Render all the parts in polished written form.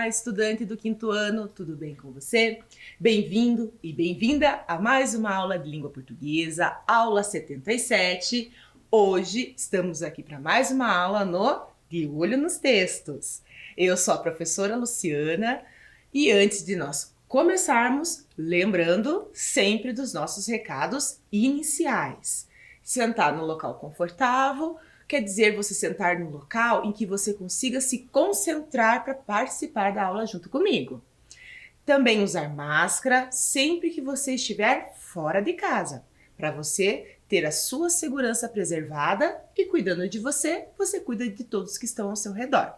Olá, estudante do quinto ano, tudo bem com você? Bem-vindo e bem-vinda a mais uma aula de língua portuguesa, aula 77. Hoje estamos aqui para mais uma aula no De Olho nos Textos. Eu sou a professora Luciana e antes de nós começarmos, lembrando sempre dos nossos recados iniciais. Sentar no local confortável, quer dizer você sentar num local em que você consiga se concentrar para participar da aula junto comigo. Também usar máscara sempre que você estiver fora de casa, para você ter a sua segurança preservada e cuidando de você, você cuida de todos que estão ao seu redor.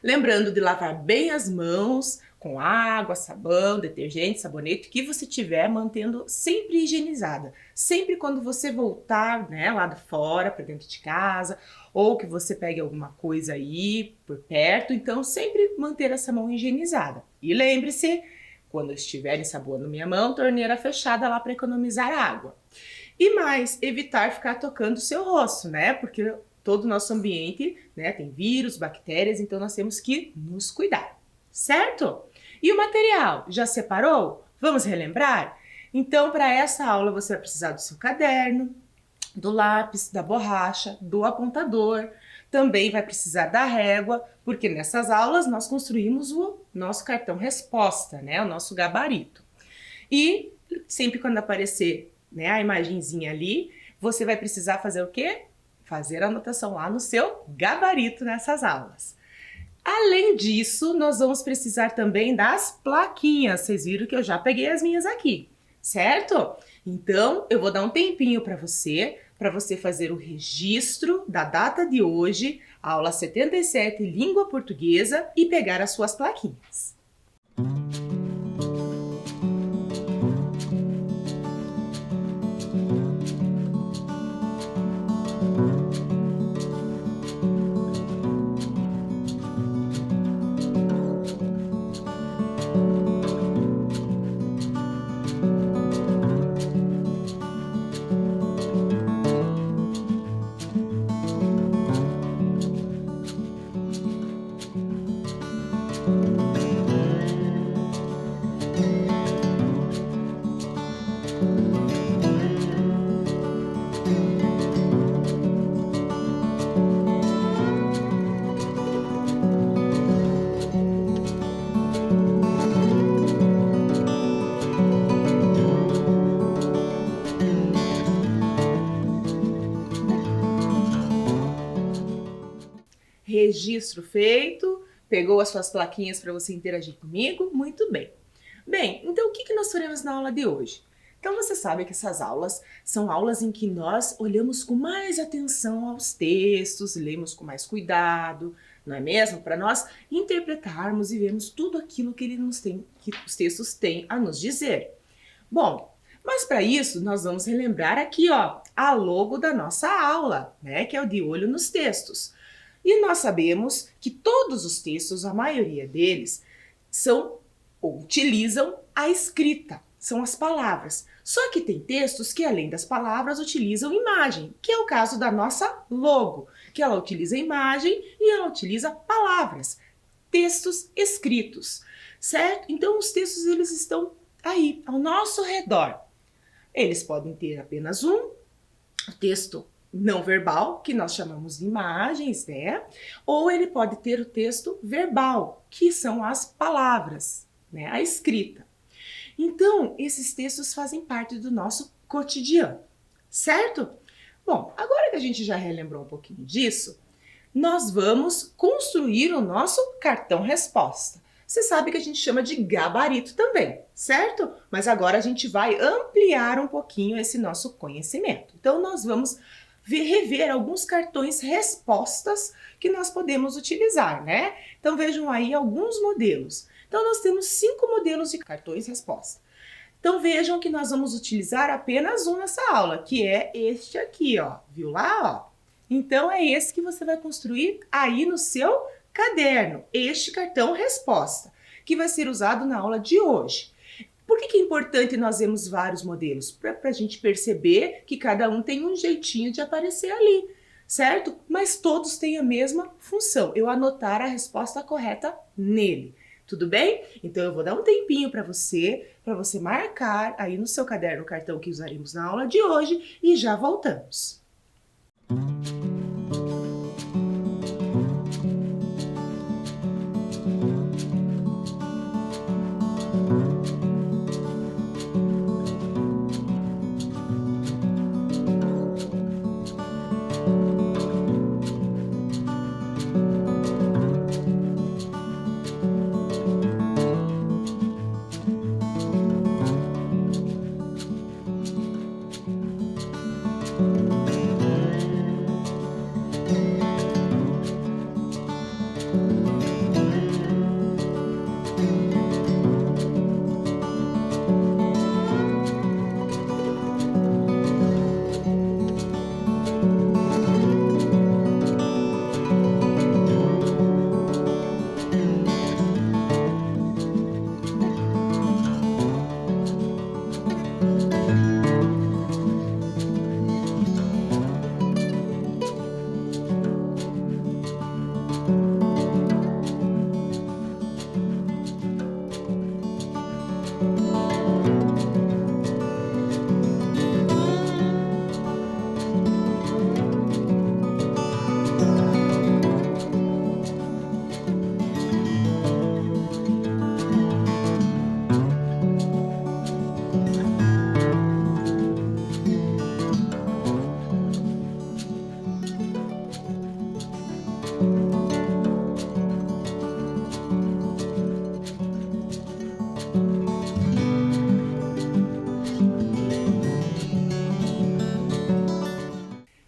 Lembrando de lavar bem as mãos com água, sabão, detergente, sabonete, que você tiver, mantendo sempre higienizada. Sempre quando você voltar, lá de fora, para dentro de casa, ou que você pegue alguma coisa aí por perto, então sempre manter essa mão higienizada. E lembre-se, quando eu estiver ensaboando minha mão, torneira fechada lá para economizar água. E mais, evitar ficar tocando o seu rosto, porque todo o nosso ambiente, tem vírus, bactérias, então nós temos que nos cuidar, certo? E o material, já separou? Vamos relembrar? Então, para essa aula, você vai precisar do seu caderno, do lápis, da borracha, do apontador, também vai precisar da régua, porque nessas aulas nós construímos o nosso cartão resposta, o nosso gabarito. E sempre quando aparecer a imagenzinha ali, você vai precisar fazer o quê? Fazer a anotação lá no seu gabarito nessas aulas. Além disso, nós vamos precisar também das plaquinhas. Vocês viram que eu já peguei as minhas aqui, certo? Então, eu vou dar um tempinho para você fazer o registro da data de hoje, aula 77, língua portuguesa, e pegar as suas plaquinhas. Registro feito, pegou as suas plaquinhas para você interagir comigo? Muito bem. Bem, então o que nós faremos na aula de hoje? Então você sabe que essas aulas são aulas em que nós olhamos com mais atenção aos textos, lemos com mais cuidado, não é mesmo? Para nós interpretarmos e vermos tudo aquilo que os textos têm a nos dizer. Bom, mas para isso nós vamos relembrar aqui, a logo da nossa aula, que é o De Olho nos Textos. E nós sabemos que todos os textos, a maioria deles, utilizam a escrita, são as palavras. Só que tem textos que, além das palavras, utilizam imagem, que é o caso da nossa logo, que ela utiliza imagem e ela utiliza palavras, textos escritos, certo? Então, os textos, eles estão aí, ao nosso redor. Eles podem ter apenas um texto não verbal, que nós chamamos de imagens, ou ele pode ter o texto verbal, que são as palavras, a escrita. Então, esses textos fazem parte do nosso cotidiano, certo? Bom, agora que a gente já relembrou um pouquinho disso, nós vamos construir o nosso cartão resposta. Você sabe que a gente chama de gabarito também, certo? Mas agora a gente vai ampliar um pouquinho esse nosso conhecimento. Então, nós vamos rever alguns cartões respostas que nós podemos utilizar, Então vejam aí alguns modelos. Então nós temos 5 modelos de cartões resposta. Então vejam que nós vamos utilizar apenas um nessa aula, que é este aqui, viu lá, Então é esse que você vai construir aí no seu caderno, este cartão resposta, que vai ser usado na aula de hoje. Por que é importante nós vermos vários modelos? Para a gente perceber que cada um tem um jeitinho de aparecer ali. certo? Mas todos têm a mesma função, eu anotar a resposta correta nele. Tudo bem? Então eu vou dar um tempinho para você marcar aí no seu caderno o cartão que usaremos na aula de hoje e já voltamos.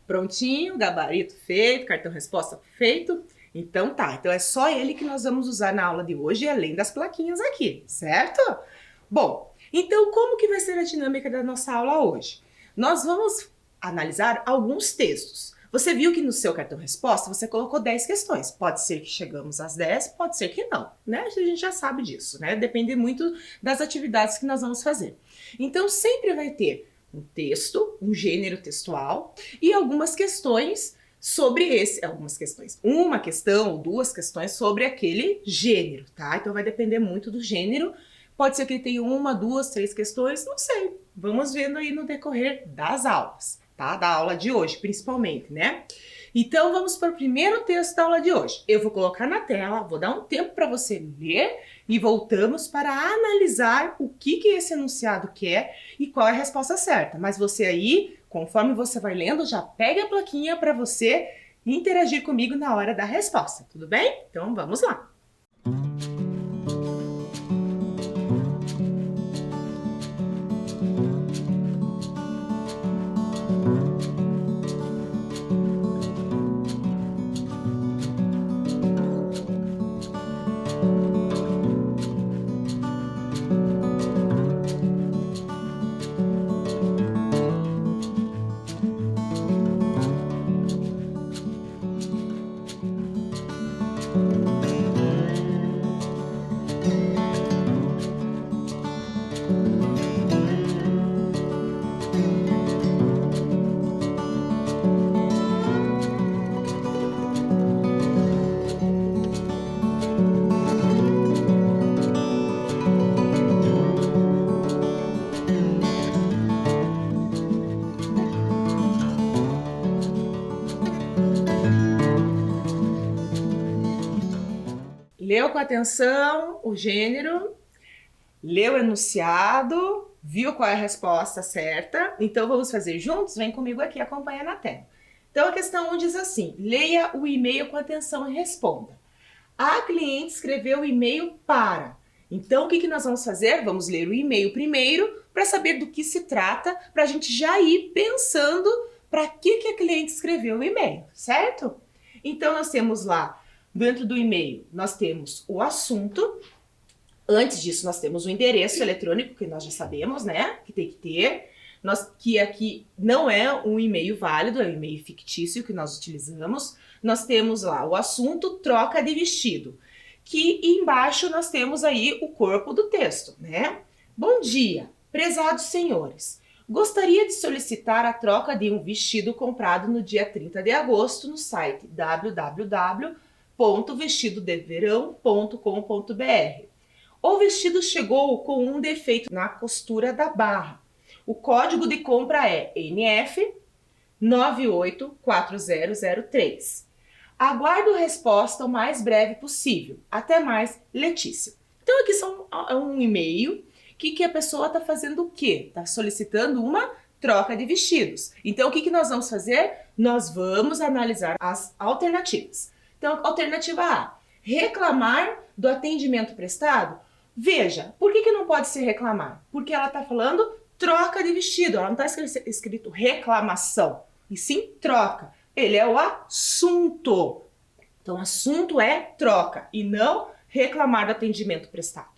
Prontinho, gabarito feito, cartão resposta feito. Então tá, então é só ele que nós vamos usar na aula de hoje, além das plaquinhas aqui, certo? Bom, então como que vai ser a dinâmica da nossa aula hoje? Nós vamos analisar alguns textos. Você viu que no seu cartão resposta você colocou 10 questões. Pode ser que chegamos às 10, pode ser que não, né? A gente já sabe disso, né? Depende muito das atividades que nós vamos fazer. Então sempre vai ter um texto, um gênero textual e algumas questões sobre uma questão ou duas questões sobre aquele gênero, tá? Então vai depender muito do gênero. Pode ser que ele tenha uma, duas, três questões, não sei. Vamos vendo aí no decorrer das aulas, tá? Da aula de hoje, principalmente, né? Então vamos para o primeiro texto da aula de hoje. Eu vou colocar na tela, vou dar um tempo para você ler e voltamos para analisar o que esse enunciado quer e qual é a resposta certa. Mas você aí, conforme você vai lendo, já pega a plaquinha para você interagir comigo na hora da resposta, tudo bem? Então vamos lá! Leu com atenção o gênero, leu o enunciado, viu qual é a resposta certa? Então vamos fazer juntos? Vem comigo aqui, acompanha na tela. Então a questão 1 diz assim: leia o e-mail com atenção e responda. A cliente escreveu o e-mail para. Então o que nós vamos fazer? Vamos ler o e-mail primeiro para saber do que se trata, para a gente já ir pensando para que a cliente escreveu o e-mail, certo? Então nós temos lá, dentro do e-mail, nós temos o assunto. Antes disso, nós temos o endereço eletrônico, que nós já sabemos, né? Que tem que ter. Que aqui não é um e-mail válido, é um e-mail fictício que nós utilizamos. Nós temos lá o assunto troca de vestido. Que embaixo nós temos aí o corpo do texto, né? Bom dia, prezados senhores. Gostaria de solicitar a troca de um vestido comprado no dia 30 de agosto no site www.vestidodeverão.com.br. O vestido chegou com um defeito na costura da barra. O código de compra é NF 984003. Aguardo resposta o mais breve possível. Até mais, Letícia. Então aqui é um e-mail que a pessoa está fazendo o quê? Está solicitando uma troca de vestidos. Então o que nós vamos fazer? Nós vamos analisar as alternativas. Então, alternativa A, reclamar do atendimento prestado. Veja, por que não pode ser reclamar? Porque ela está falando troca de vestido, ela não está escrito reclamação, e sim troca. Ele é o assunto. Então, assunto é troca e não reclamar do atendimento prestado,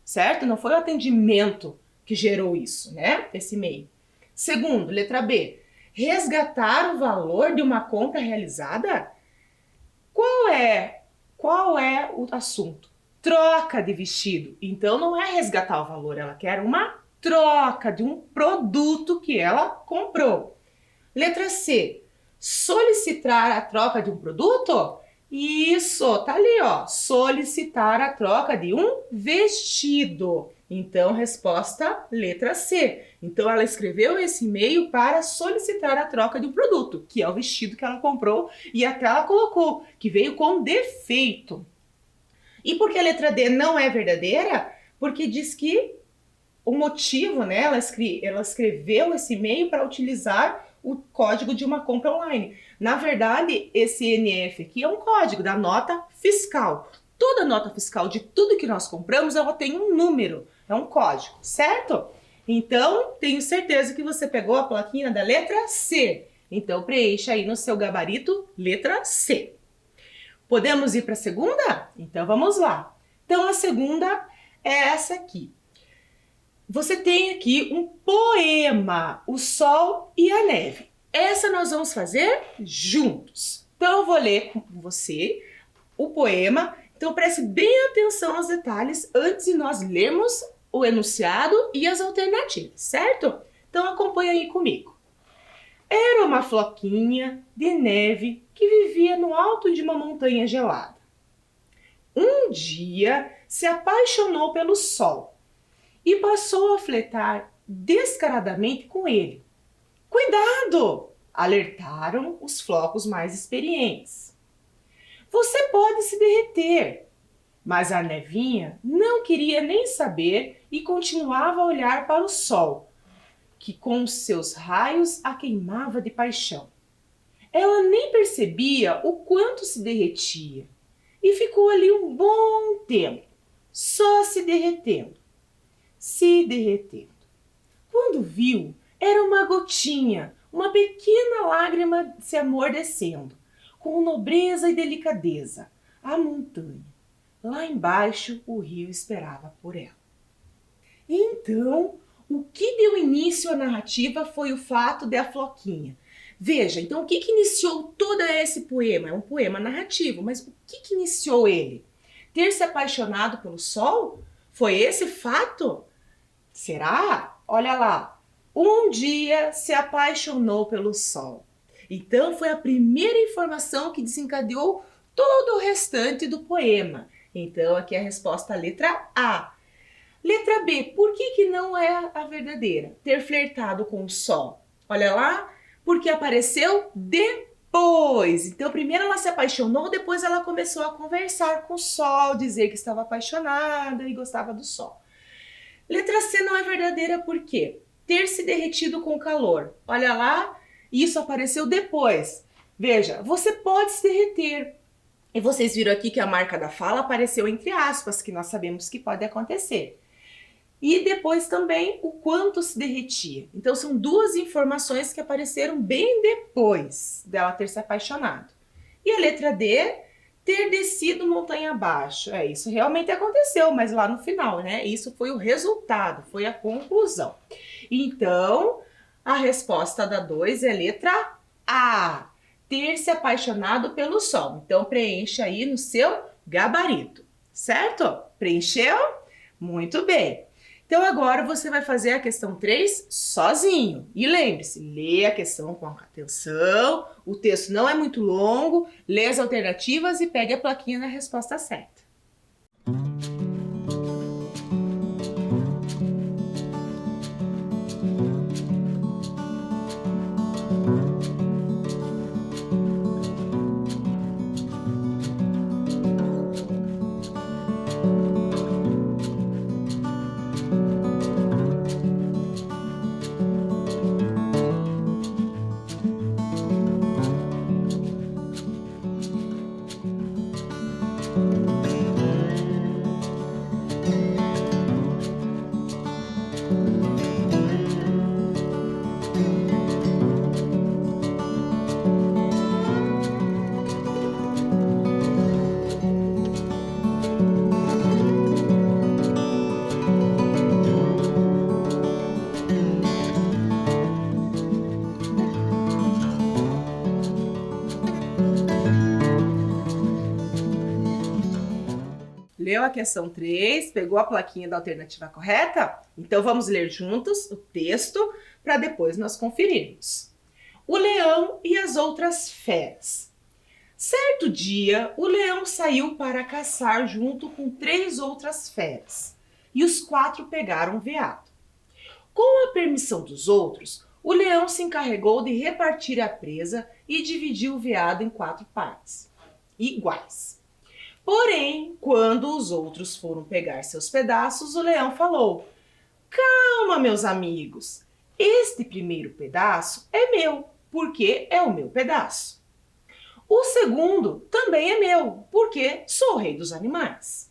certo? Não foi o atendimento que gerou isso, né? Esse e-mail. Segundo, letra B, resgatar o valor de uma compra realizada. Qual é o assunto? Troca de vestido. Então, não é resgatar o valor, ela quer uma troca de um produto que ela comprou. Letra C, solicitar a troca de um produto? Isso, tá ali, ó, solicitar a troca de um vestido. Então, resposta letra C. Então, ela escreveu esse e-mail para solicitar a troca de um produto, que é o vestido que ela comprou e até ela colocou, que veio com defeito. E por que a letra D não é verdadeira? Porque diz que o motivo, né, ela escreveu esse e-mail para utilizar o código de uma compra online. Na verdade, esse NF aqui é um código da nota fiscal. Toda nota fiscal de tudo que nós compramos, ela tem um número, é um código, certo? Então, tenho certeza que você pegou a plaquinha da letra C. Então, preencha aí no seu gabarito, letra C. Podemos ir para a segunda? Então, vamos lá. Então, a segunda é essa aqui. Você tem aqui um poema, O Sol e a Neve. Essa nós vamos fazer juntos. Então, eu vou ler com você o poema. Então, preste bem atenção aos detalhes antes de nós lermos o enunciado e as alternativas, certo? Então, acompanha aí comigo. Era uma floquinha de neve que vivia no alto de uma montanha gelada. Um dia se apaixonou pelo sol e passou a flertar descaradamente com ele. Cuidado! Alertaram os flocos mais experientes. Você pode se derreter. Mas a nevinha não queria nem saber e continuava a olhar para o sol, que com seus raios a queimava de paixão. Ela nem percebia o quanto se derretia e ficou ali um bom tempo, só se derretendo. Quando viu, era uma gotinha, uma pequena lágrima de se amor descendo, com nobreza e delicadeza, a montanha. Lá embaixo, o rio esperava por ela. Então, o que deu início à narrativa foi o fato de a floquinha. Veja, então o que iniciou todo esse poema? É um poema narrativo, mas o que iniciou ele? Ter se apaixonado pelo sol? Foi esse fato? Será? Olha lá. Um dia se apaixonou pelo sol. Então foi a primeira informação que desencadeou todo o restante do poema. Então aqui é a resposta, a letra A. Letra B, por que não é a verdadeira? Ter flertado com o sol. Olha lá, porque apareceu depois. Então primeiro ela se apaixonou, depois ela começou a conversar com o sol, dizer que estava apaixonada e gostava do sol. Letra C não é verdadeira por quê? Ter se derretido com o calor. Olha lá, isso apareceu depois. Veja, você pode se derreter. E vocês viram aqui que a marca da fala apareceu entre aspas, que nós sabemos que pode acontecer. E depois também o quanto se derretia. Então são duas informações que apareceram bem depois dela ter se apaixonado. E a letra D, ter descido montanha abaixo. Isso realmente aconteceu, mas lá no final, né? Isso foi o resultado, foi a conclusão. Então, a resposta da 2 é a letra A. Ter se apaixonado pelo sol. Então, preencha aí no seu gabarito, certo? Preencheu? Muito bem. Então agora você vai fazer a questão 3 sozinho. E lembre-se, lê a questão com atenção, o texto não é muito longo, lê as alternativas e pegue a plaquinha na resposta certa. Leu a questão 3, pegou a plaquinha da alternativa correta? Então vamos ler juntos o texto para depois nós conferirmos. O leão e as outras feras. Certo dia, o leão saiu para caçar junto com 3 outras feras, e os 4 pegaram o veado. Com a permissão dos outros, o leão se encarregou de repartir a presa e dividiu o veado em 4 partes iguais. Porém, quando os outros foram pegar seus pedaços, o leão falou: "Calma, meus amigos, este primeiro pedaço é meu, porque é o meu pedaço. O segundo também é meu, porque sou o rei dos animais.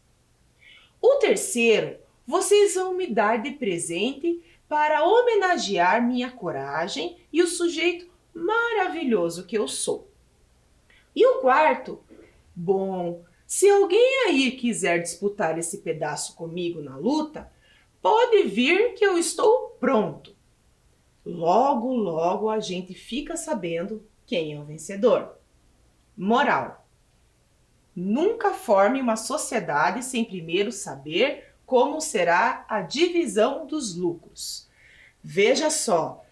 O terceiro, vocês vão me dar de presente para homenagear minha coragem e o sujeito maravilhoso que eu sou. E o quarto, bom, se alguém aí quiser disputar esse pedaço comigo na luta, pode vir que eu estou pronto. Logo, logo a gente fica sabendo quem é o vencedor." Moral: nunca forme uma sociedade sem primeiro saber como será a divisão dos lucros. Veja só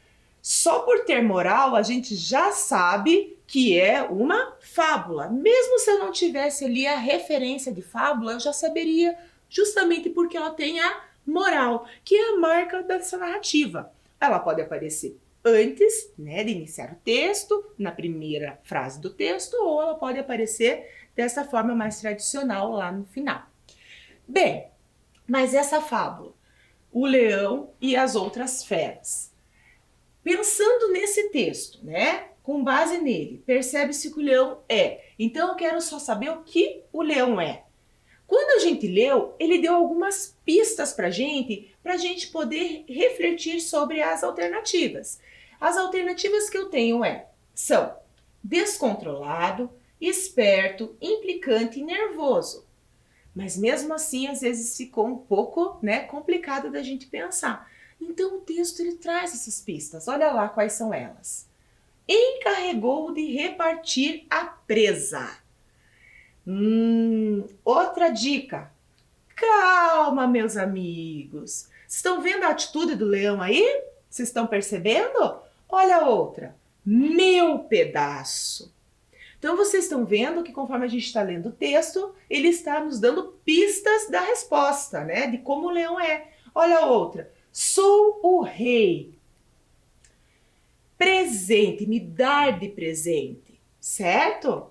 por ter moral a gente já sabe que é uma fábula. Mesmo se eu não tivesse ali a referência de fábula, eu já saberia, justamente porque ela tem a moral, que é a marca dessa narrativa. Ela pode aparecer antes, né, de iniciar o texto, na primeira frase do texto, ou ela pode aparecer dessa forma mais tradicional lá no final. Bem, mas essa fábula, o leão e as outras feras. Pensando nesse texto, né, com base nele, percebe-se que o leão é. Então eu quero só saber o que o leão é. Quando a gente leu, ele deu algumas pistas para a gente poder refletir sobre as alternativas. As alternativas que eu tenho são descontrolado, esperto, implicante e nervoso. Mas mesmo assim, às vezes ficou um pouco, né, complicado da gente pensar. Então o texto ele traz essas pistas. Olha lá quais são elas. Encarregou de repartir a presa. Outra dica. Calma, meus amigos. Vocês estão vendo a atitude do leão aí? Vocês estão percebendo? Olha a outra. Meu pedaço. Então vocês estão vendo que conforme a gente está lendo o texto, ele está nos dando pistas da resposta, né? De como o leão é. Olha a outra. Sou o rei. Presente, me dar de presente, certo?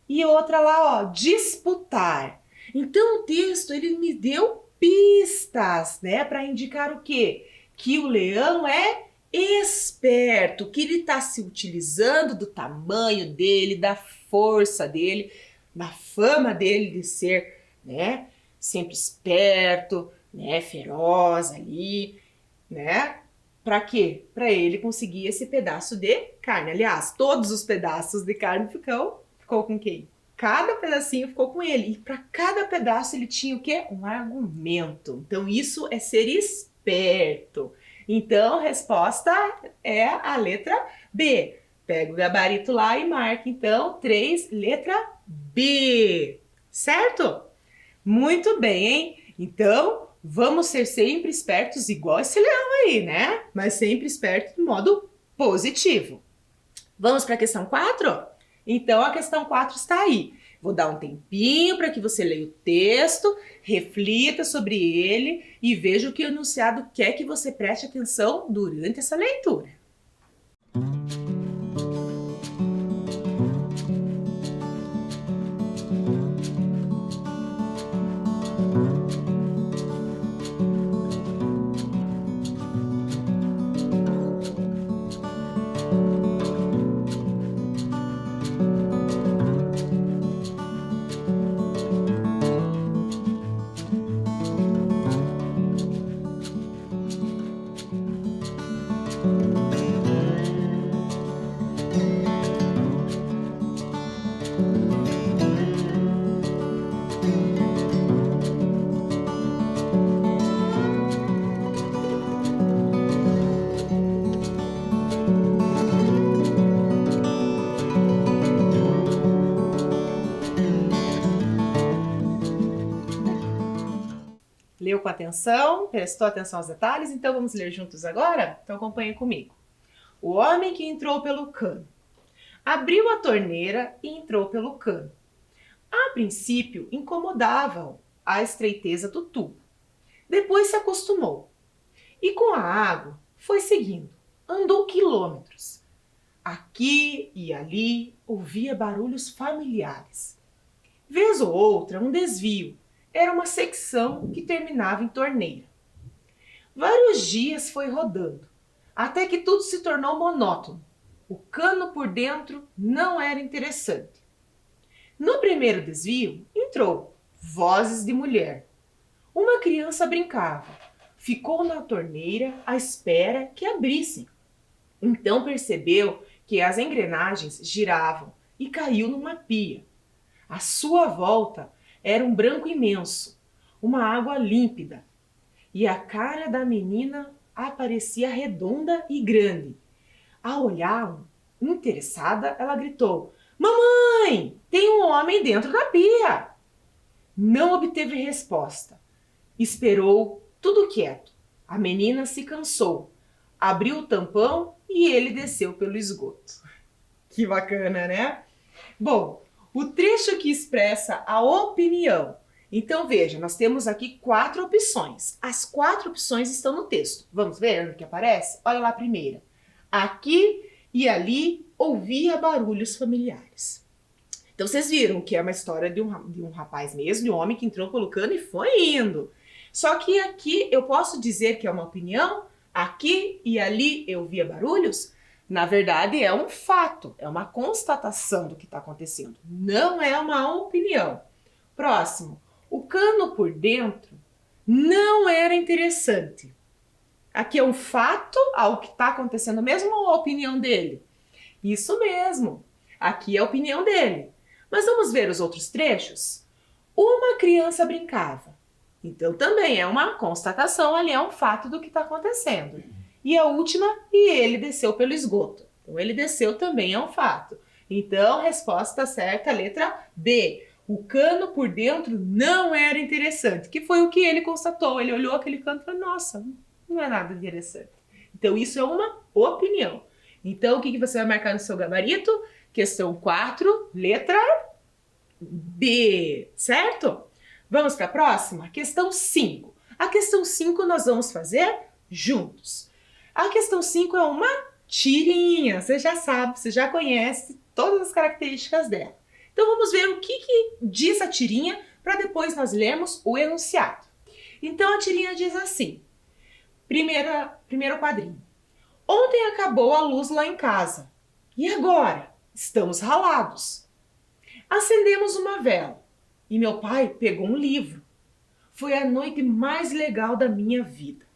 E outra lá, ó, disputar. Então o texto ele me deu pistas, né, para indicar o quê? Que o leão é esperto, que ele está se utilizando do tamanho dele, da força dele, da fama dele de ser, né, sempre esperto, né, feroz ali, né? Para quê? Para ele conseguir esse pedaço de carne. Aliás, todos os pedaços de carne ficou com quem? Cada pedacinho ficou com ele. E para cada pedaço ele tinha o quê? Um argumento. Então isso é ser esperto. Então a resposta é a letra B. Pega o gabarito lá e marca então 3, letra B. Certo? Muito bem, hein? Então Vamos ser sempre espertos, igual esse leão aí, né? Mas sempre esperto de modo positivo. Vamos para a questão 4? Então, a questão 4 está aí. Vou dar um tempinho para que você leia o texto, reflita sobre ele e veja o que o enunciado quer que você preste atenção durante essa leitura. Leu com atenção? Prestou atenção aos detalhes? Então vamos ler juntos agora? Então acompanhe comigo. O homem que entrou pelo cano. Abriu a torneira e entrou pelo cano. A princípio, incomodava-o a estreiteza do tubo. Depois se acostumou. E com a água foi seguindo. Andou quilômetros. Aqui e ali ouvia barulhos familiares. Vez ou outra, um desvio. Era uma secção que terminava em torneira. Vários dias foi rodando, até que tudo se tornou monótono. O cano por dentro não era interessante. No primeiro desvio, entrou vozes de mulher. Uma criança brincava. Ficou na torneira à espera que abrissem. Então percebeu que as engrenagens giravam e caiu numa pia. À sua volta era um branco imenso, uma água límpida, e a cara da menina aparecia redonda e grande. Ao olhá-lo, interessada, ela gritou: "Mamãe, tem um homem dentro da pia!" Não obteve resposta. Esperou tudo quieto. A menina se cansou, abriu o tampão e ele desceu pelo esgoto. Que bacana, né? Bom, o trecho que expressa a opinião. Então veja, nós temos aqui 4 opções. As 4 opções estão no texto. Vamos ver onde que aparece? Olha lá a primeira. Aqui e ali ouvia barulhos familiares. Então vocês viram que é uma história de um rapaz mesmo, de um homem que entrou pelo cano e foi indo. Só que aqui eu posso dizer que é uma opinião? Aqui e ali eu via barulhos? Na verdade, é um fato, é uma constatação do que está acontecendo. Não é uma opinião. Próximo. O cano por dentro não era interessante. Aqui é um fato, algo que está acontecendo mesmo, ou a opinião dele? Isso mesmo. Aqui é a opinião dele. Mas vamos ver os outros trechos? Uma criança brincava. Então também é uma constatação, ali é um fato do que está acontecendo. E a última, e ele desceu pelo esgoto. Então ele desceu também é um fato. Então, resposta certa, letra B. O cano por dentro não era interessante, que foi o que ele constatou. Ele olhou aquele cano e falou: nossa, não é nada interessante. Então isso é uma opinião. Então o que você vai marcar no seu gabarito? Questão 4, letra B, certo? Vamos para a próxima? Questão 5. A questão 5 nós vamos fazer juntos. A questão 5 é uma tirinha, você já sabe, você já conhece todas as características dela. Então vamos ver o que diz a tirinha para depois nós lermos o enunciado. Então a tirinha diz assim, primeiro quadrinho. Ontem acabou a luz lá em casa. E agora? Estamos ralados. Acendemos uma vela e meu pai pegou um livro. Foi a noite mais legal da minha vida.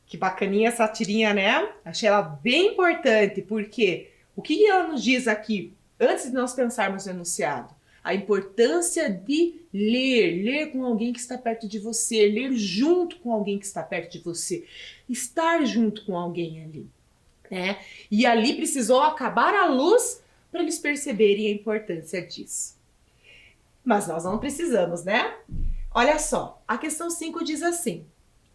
Que bacaninha essa tirinha, né? Achei ela bem importante, porque o que ela nos diz aqui, antes de nós pensarmos no enunciado? A importância de ler com alguém que está perto de você, ler junto com alguém que está perto de você, estar junto com alguém ali, né? E ali precisou acabar a luz para eles perceberem a importância disso. Mas nós não precisamos, né? Olha só, a questão 5 diz assim: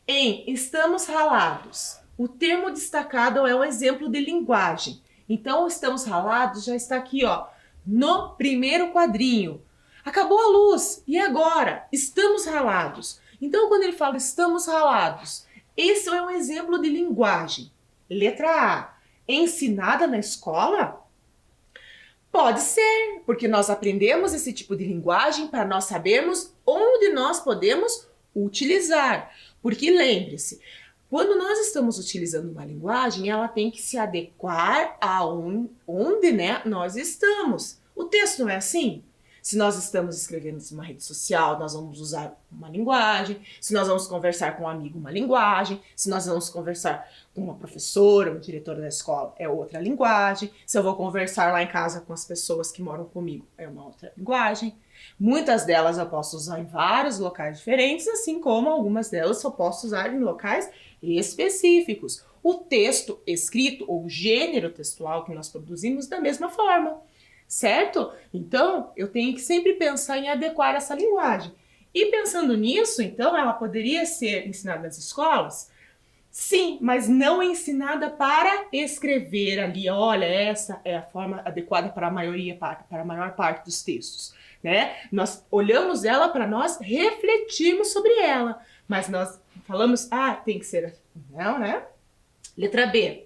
em estamos ralados, o termo destacado é um exemplo de linguagem. Então, estamos ralados já está aqui, ó, no primeiro quadrinho. Acabou a luz, e agora? Estamos ralados. Então, quando ele fala estamos ralados, esse é um exemplo de linguagem. Letra A, ensinada na escola? Pode ser, porque nós aprendemos esse tipo de linguagem para nós sabermos onde nós podemos utilizar. Porque lembre-se, quando nós estamos utilizando uma linguagem, ela tem que se adequar a onde, né, nós estamos. O texto não é assim? Se nós estamos escrevendo em uma rede social, nós vamos usar uma linguagem. Se nós vamos conversar com um amigo, uma linguagem. Se nós vamos conversar com uma professora, um diretor da escola, é outra linguagem. Se eu vou conversar lá em casa com as pessoas que moram comigo, é uma outra linguagem. Muitas delas eu posso usar em vários locais diferentes, assim como algumas delas eu posso usar em locais específicos. O texto escrito ou o gênero textual que nós produzimos da mesma forma. Certo? Então, eu tenho que sempre pensar em adequar essa linguagem. E pensando nisso, então, ela poderia ser ensinada nas escolas? Sim, mas não ensinada para escrever ali, olha, essa é a forma adequada para a maioria, para a maior parte dos textos, né? Nós olhamos ela para nós refletirmos sobre ela, mas nós falamos, tem que ser assim, não, né? Letra B,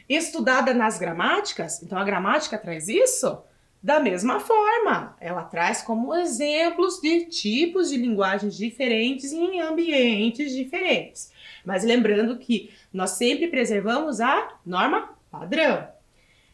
estudada nas gramáticas, então a gramática traz isso? Da mesma forma, ela traz como exemplos de tipos de linguagens diferentes em ambientes diferentes. Mas lembrando que nós sempre preservamos a norma padrão.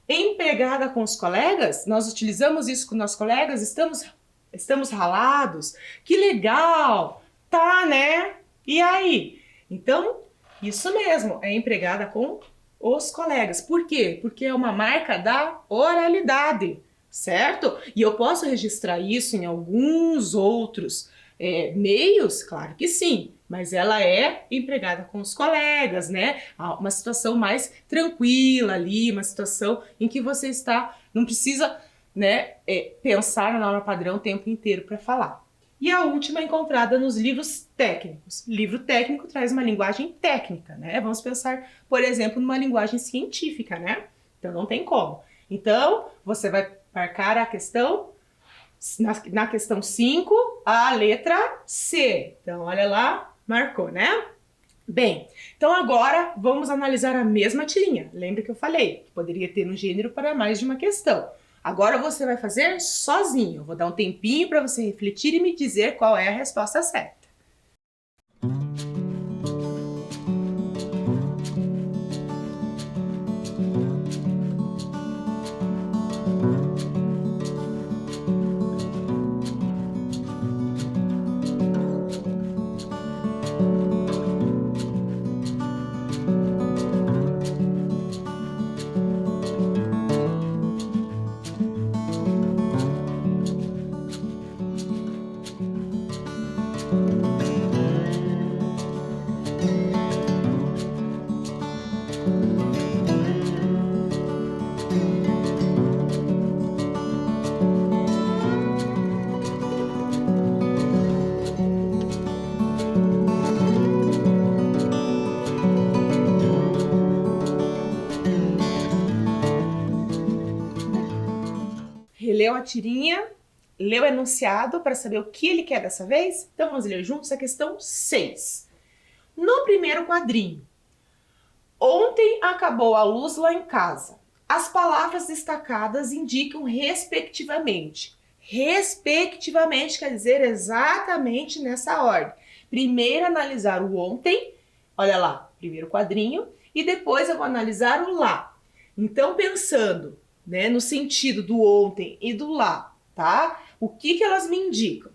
Empregada com os colegas, nós utilizamos isso com nossos colegas, estamos ralados, que legal, tá, né? E aí? Então, isso mesmo, é empregada com os colegas. Por quê? Porque é uma marca da oralidade. Certo? E eu posso registrar isso em alguns outros meios? Claro que sim, mas ela é empregada com os colegas, né? Uma situação mais tranquila ali, uma situação em que você não precisa, né, pensar na norma padrão o tempo inteiro para falar. E a última é encontrada nos livros técnicos. Livro técnico traz uma linguagem técnica, né? Vamos pensar, por exemplo, numa linguagem científica, né? Então não tem como. Então, você vai marcar a questão, na questão 5, a letra C. Então, olha lá, marcou, né? Bem, então agora vamos analisar a mesma tirinha. Lembra que eu falei que poderia ter um gênero para mais de uma questão. Agora você vai fazer sozinho. Eu vou dar um tempinho para você refletir e me dizer qual é a resposta certa. Releu a tirinha, leu o enunciado para saber o que ele quer dessa vez? Então vamos ler juntos a questão 6. No primeiro quadrinho, ontem acabou a luz lá em casa. As palavras destacadas indicam respectivamente. Respectivamente quer dizer exatamente nessa ordem. Primeiro analisar o ontem, olha lá, primeiro quadrinho, e depois eu vou analisar o lá. Então pensando, né, no sentido do ontem e do lá, tá? O que elas me indicam?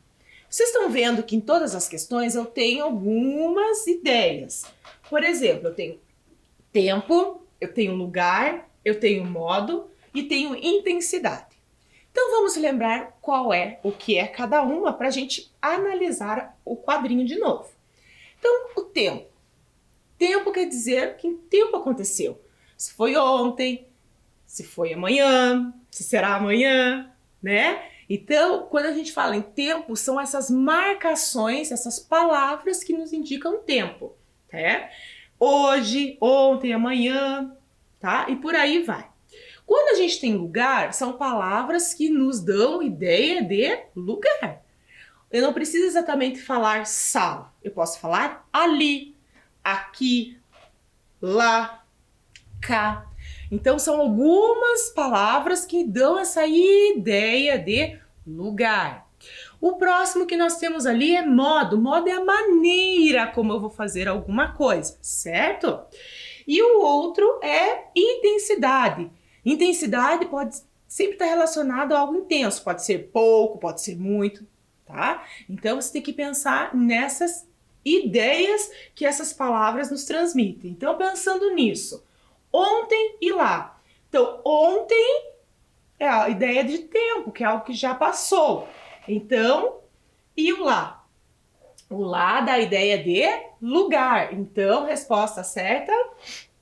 Vocês estão vendo que em todas as questões eu tenho algumas ideias. Por exemplo, eu tenho tempo, eu tenho lugar, eu tenho modo e tenho intensidade. Então vamos lembrar o que é cada uma para a gente analisar o quadrinho de novo. Então, o tempo. Tempo quer dizer que tempo aconteceu. Se foi ontem, se foi amanhã, se será amanhã, né? Então, quando a gente fala em tempo, são essas marcações, essas palavras que nos indicam tempo, tá? Hoje, ontem, amanhã, tá? E por aí vai. Quando a gente tem lugar, são palavras que nos dão ideia de lugar. Eu não preciso exatamente falar sala. Eu posso falar ali, aqui, lá, cá. Então, são algumas palavras que dão essa ideia de lugar. O próximo que nós temos ali é modo. Modo é a maneira como eu vou fazer alguma coisa, certo? E o outro é intensidade. Intensidade pode sempre estar relacionado a algo intenso. Pode ser pouco, pode ser muito, tá? Então, você tem que pensar nessas ideias que essas palavras nos transmitem. Então, pensando nisso, ontem e lá. Então, ontem é a ideia de tempo, que é algo que já passou. Então, e o lá? O lá dá a ideia de lugar. Então, resposta certa,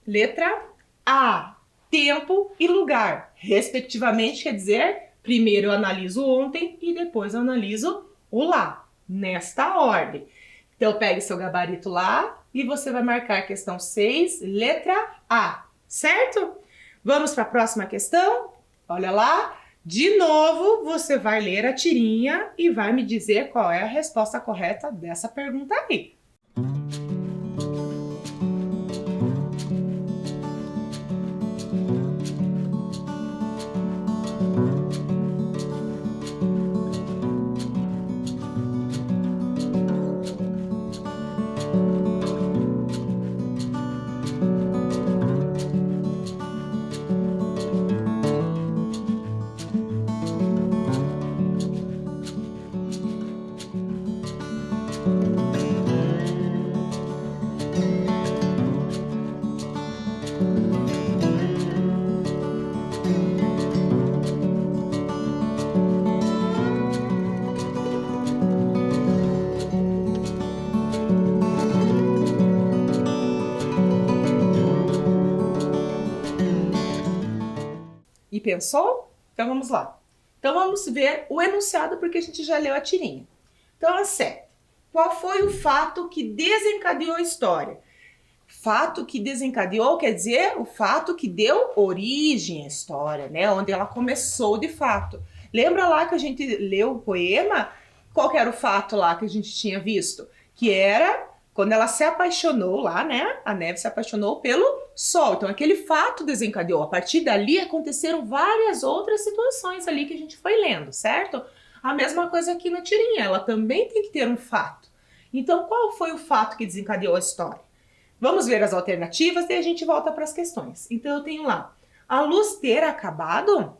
letra A. Tempo e lugar, respectivamente, quer dizer, primeiro eu analiso ontem e depois eu analiso o lá, nesta ordem. Então, pegue seu gabarito lá e você vai marcar a questão 6, letra A, certo? Vamos para a próxima questão? Olha lá. De novo, você vai ler a tirinha e vai me dizer qual é a resposta correta dessa pergunta aí. E pensou? Então vamos lá. Então vamos ver o enunciado porque a gente já leu a tirinha. Então a 7. Qual foi o fato que desencadeou a história? Fato que desencadeou quer dizer o fato que deu origem à história, né? Onde ela começou de fato. Lembra lá que a gente leu o poema? Qual que era o fato lá que a gente tinha visto? Que era quando ela se apaixonou lá, né? A Neve se apaixonou pelo Sol. Então aquele fato desencadeou. A partir dali aconteceram várias outras situações ali que a gente foi lendo, certo? A mesma coisa aqui na tirinha. Ela também tem que ter um fato. Então qual foi o fato que desencadeou a história? Vamos ver as alternativas e a gente volta para as questões. Então eu tenho lá, a luz ter acabado?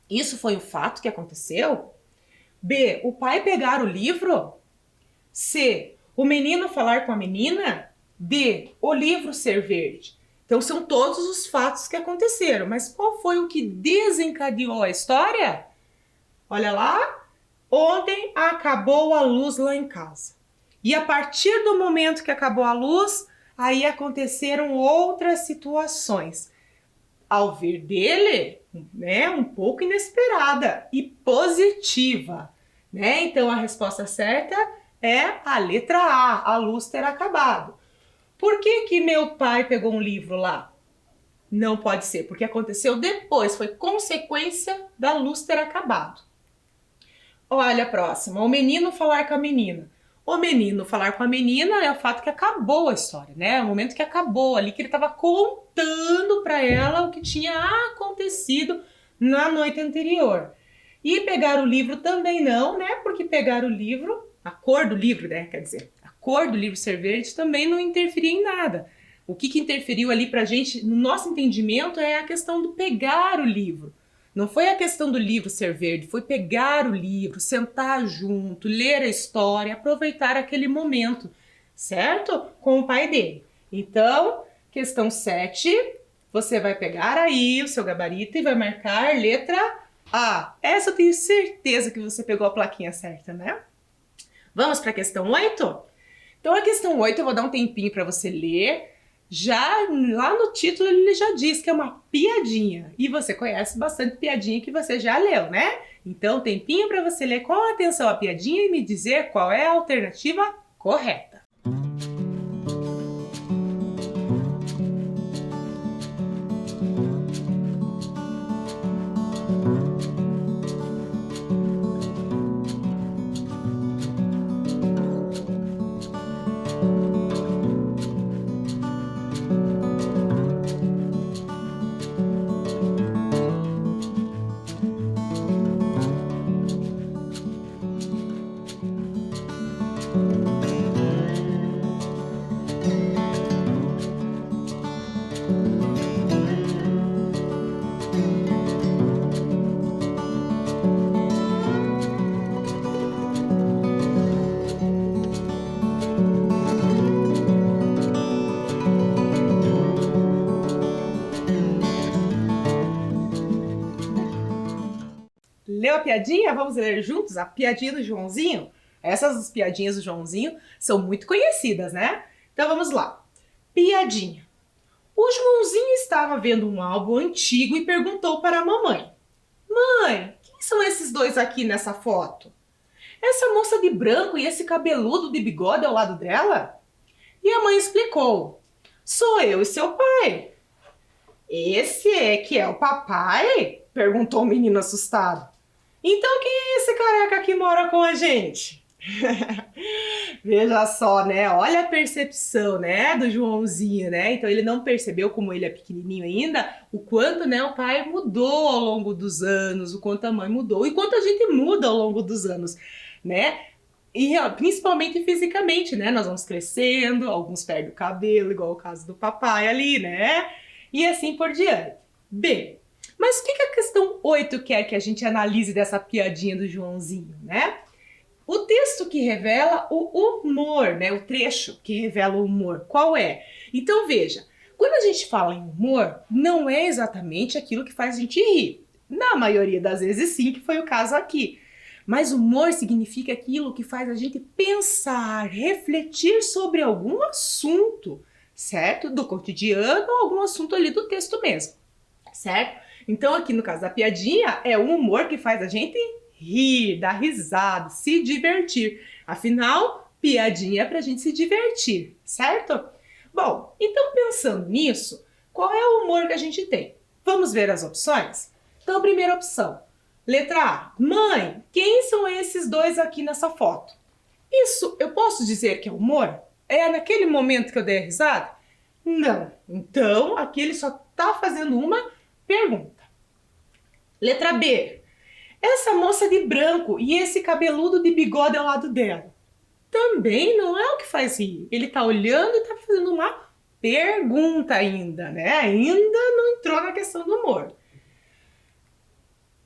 Isso foi o fato que aconteceu? B, o pai pegar o livro? C, o menino falar com a menina? D, o livro ser verde? Então são todos os fatos que aconteceram, mas qual foi o que desencadeou a história? Olha lá, ontem acabou a luz lá em casa. E a partir do momento que acabou a luz, aí aconteceram outras situações. Ao ver dele, né, um pouco inesperada e positiva, né? Então a resposta certa é a letra A luz ter acabado. Por que meu pai pegou um livro lá? Não pode ser, porque aconteceu depois, foi consequência da luz ter acabado. Olha a próxima, o menino falar com a menina. O menino falar com a menina é o fato que acabou a história, né? É o momento que acabou ali, que ele estava contando para ela o que tinha acontecido na noite anterior. E pegar o livro também não, né? Porque pegar o livro, a cor do livro, né? Quer dizer, a cor do livro ser verde também não interferia em nada. O que interferiu ali pra gente, no nosso entendimento, é a questão do pegar o livro. Não foi a questão do livro ser verde, foi pegar o livro, sentar junto, ler a história, aproveitar aquele momento, certo? Com o pai dele. Então, questão 7, você vai pegar aí o seu gabarito e vai marcar letra A. Essa eu tenho certeza que você pegou a plaquinha certa, né? Vamos para a questão 8? Então, a questão 8 eu vou dar um tempinho para você ler. Já lá no título ele já diz que é uma piadinha. E você conhece bastante piadinha que você já leu, né? Então, tempinho para você ler com atenção a piadinha e me dizer qual é a alternativa correta. Leu a piadinha? Vamos ler juntos a piadinha do Joãozinho? Essas piadinhas do Joãozinho são muito conhecidas, né? Então vamos lá. Piadinha. O Joãozinho estava vendo um álbum antigo e perguntou para a mamãe: Mãe, quem são esses dois aqui nessa foto? Essa moça de branco e esse cabeludo de bigode ao lado dela? E a mãe explicou: Sou eu e seu pai. Esse é que é o papai? Perguntou o menino assustado. Então quem é esse careca que mora com a gente? Veja só, né? Olha a percepção, né, do Joãozinho, né? Então ele não percebeu, como ele é pequenininho ainda, o quanto, né, o pai mudou ao longo dos anos, o quanto a mãe mudou e quanto a gente muda ao longo dos anos, né? E principalmente fisicamente, né? Nós vamos crescendo, alguns perdem o cabelo, igual o caso do papai ali, né? E assim por diante. Bem, mas o que a questão 8 quer que a gente analise dessa piadinha do Joãozinho, né? O texto que revela o humor, né? O trecho que revela o humor, qual é? Então veja, quando a gente fala em humor, não é exatamente aquilo que faz a gente rir. Na maioria das vezes sim, que foi o caso aqui. Mas humor significa aquilo que faz a gente pensar, refletir sobre algum assunto, certo? Do cotidiano ou algum assunto ali do texto mesmo, certo? Então aqui no caso da piadinha é o humor que faz a gente rir, dar risada, se divertir. Afinal, piadinha é pra gente se divertir, certo? Bom, então pensando nisso, qual é o humor que a gente tem? Vamos ver as opções? Então, primeira opção. Letra A. Mãe, quem são esses dois aqui nessa foto? Isso eu posso dizer que é humor? É naquele momento que eu dei a risada? Não. Então, aqui ele só está fazendo uma pergunta. Letra B. Essa moça de branco e esse cabeludo de bigode ao lado dela. Também não é o que faz rir. Ele está olhando e está fazendo uma pergunta ainda, né? Ainda não entrou na questão do humor.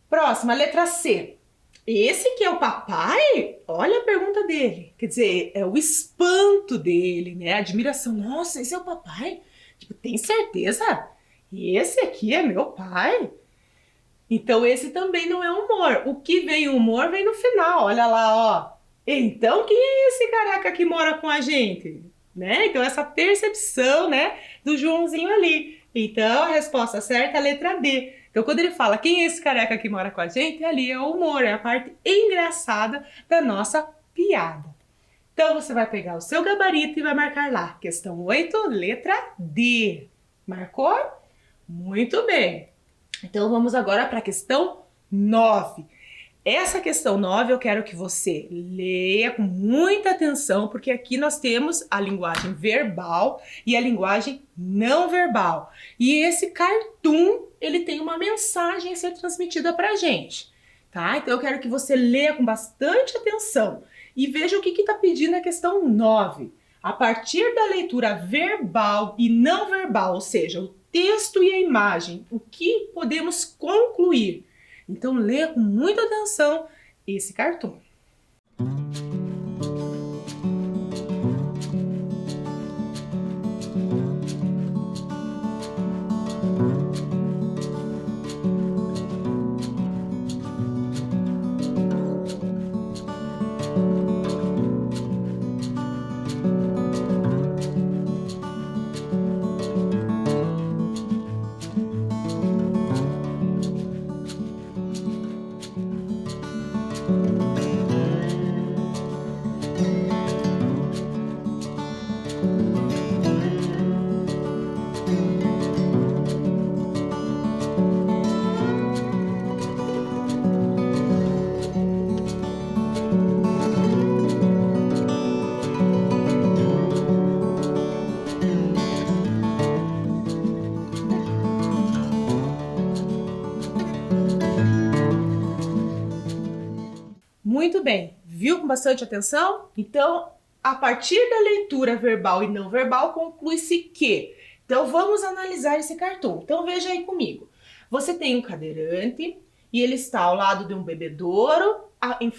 Próxima, letra C. Esse que é o papai? Olha a pergunta dele. Quer dizer, é o espanto dele, né? A admiração. Nossa, esse é o papai? Tipo, tem certeza? Esse aqui é meu pai? Então esse também não é humor. O que vem humor vem no final. Olha lá, ó. Então quem é esse careca que mora com a gente? Né? Então essa percepção, né, do Joãozinho ali. Então a resposta certa é a letra D. Então quando ele fala quem é esse careca que mora com a gente, ali é o humor, é a parte engraçada da nossa piada. Então você vai pegar o seu gabarito e vai marcar lá. Questão 8, letra D. Marcou? Muito bem. Então vamos agora para a questão 9. Essa questão 9 eu quero que você leia com muita atenção, porque aqui nós temos a linguagem verbal e a linguagem não verbal. E esse cartoon, ele tem uma mensagem a ser transmitida para a gente, tá? Então eu quero que você leia com bastante atenção e veja o que está pedindo a questão 9. A partir da leitura verbal e não verbal, ou seja, o texto e a imagem, o que podemos concluir? Então, lê com muita atenção esse cartoon. muito bem. Viu com bastante atenção? Então, a partir da leitura verbal e não verbal, conclui-se que... Então, vamos analisar esse cartoon. Então, veja aí comigo. Você tem um cadeirante e ele está ao lado de um bebedouro, em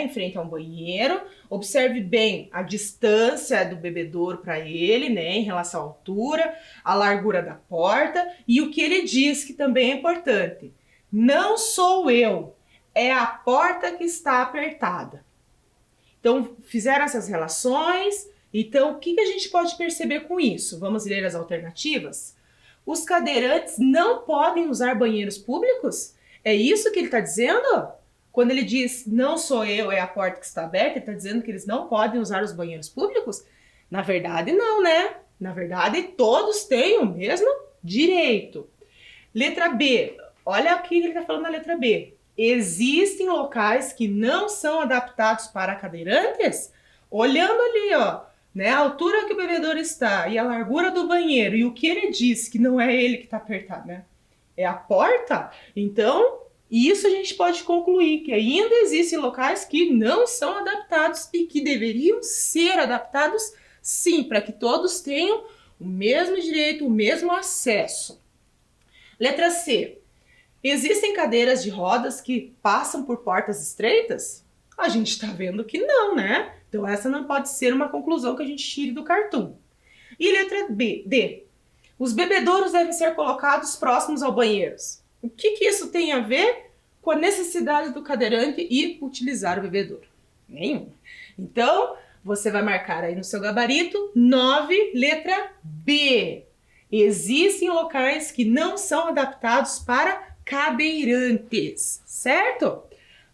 frente a um banheiro. Observe bem a distância do bebedouro para ele, né, em relação à altura, a largura da porta e o que ele diz que também é importante. Não sou eu, é a porta que está apertada. Então, fizeram essas relações. Então, o que a gente pode perceber com isso? Vamos ler as alternativas? Os cadeirantes não podem usar banheiros públicos? É isso que ele está dizendo? Quando ele diz, não sou eu, é a porta que está aberta, ele está dizendo que eles não podem usar os banheiros públicos? Na verdade, não, né? Na verdade, todos têm o mesmo direito. Letra B. Olha o que ele está falando na letra B. Existem locais que não são adaptados para cadeirantes? Olhando ali, ó, né, a altura que o bebedouro está e a largura do banheiro e o que ele disse que não é ele que está apertado, né? É a porta? Então, isso a gente pode concluir que ainda existem locais que não são adaptados e que deveriam ser adaptados, sim, para que todos tenham o mesmo direito, o mesmo acesso. Letra C. Existem cadeiras de rodas que passam por portas estreitas? A gente está vendo que não, né? Então essa não pode ser uma conclusão que a gente tire do cartoon. E letra D. Os bebedouros devem ser colocados próximos ao banheiro. O que isso tem a ver com a necessidade do cadeirante ir utilizar o bebedouro? Nenhum. Então, você vai marcar aí no seu gabarito 9, letra B. Existem locais que não são adaptados para cadeirantes, certo?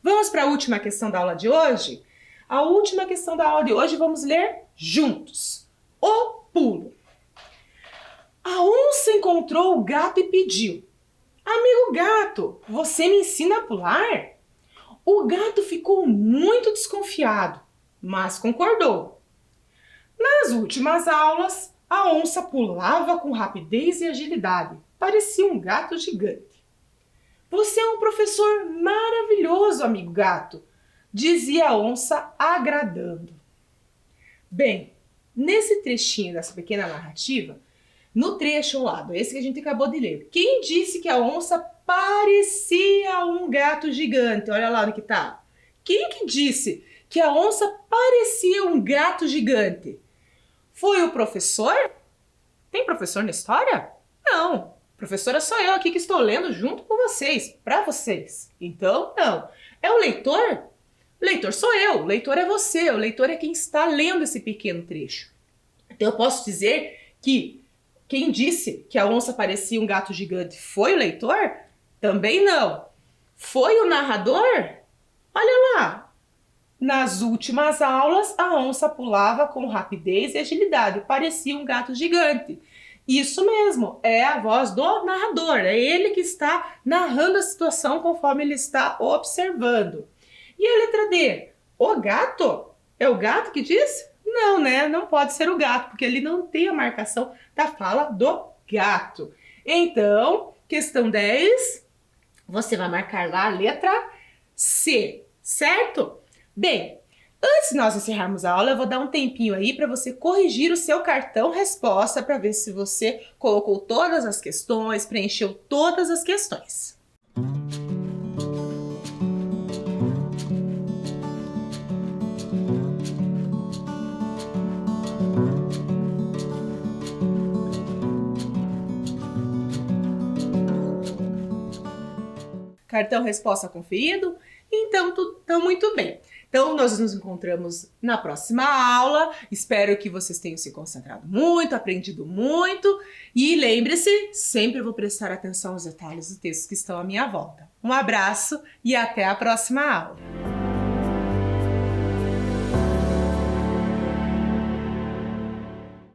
Vamos para a última questão da aula de hoje? A última questão da aula de hoje vamos ler juntos. O pulo. A onça encontrou o gato e pediu: amigo gato, você me ensina a pular? O gato ficou muito desconfiado, mas concordou. Nas últimas aulas, a onça pulava com rapidez e agilidade. Parecia um gato gigante. Você é um professor maravilhoso, amigo gato, dizia a onça agradando. Bem, nesse trechinho dessa pequena narrativa, no trecho ao lado, esse que a gente acabou de ler, quem disse que a onça parecia um gato gigante? Olha lá onde que tá. Quem que disse que a onça parecia um gato gigante? Foi o professor? Tem professor na história? Não. Professora sou eu aqui que estou lendo junto com vocês, para vocês. Então, não. É o leitor? O leitor sou eu, o leitor é você, o leitor é quem está lendo esse pequeno trecho. Então eu posso dizer que quem disse que a onça parecia um gato gigante foi o leitor? Também não. Foi o narrador? Olha lá. Nas últimas aulas, a onça pulava com rapidez e agilidade, parecia um gato gigante. Isso mesmo, é a voz do narrador, é ele que está narrando a situação conforme ele está observando. E a letra D? O gato? É o gato que diz? Não, né? Não pode ser o gato, porque ele não tem a marcação da fala do gato. Então, questão 10, você vai marcar lá a letra C, certo? Bem, antes de nós encerrarmos a aula, eu vou dar um tempinho aí para você corrigir o seu cartão resposta para ver se você colocou todas as questões, preencheu todas as questões. Cartão resposta conferido? Então, tudo muito bem. Então, nós nos encontramos na próxima aula. Espero que vocês tenham se concentrado muito, aprendido muito. E lembre-se, sempre vou prestar atenção aos detalhes dos textos que estão à minha volta. Um abraço e até a próxima aula.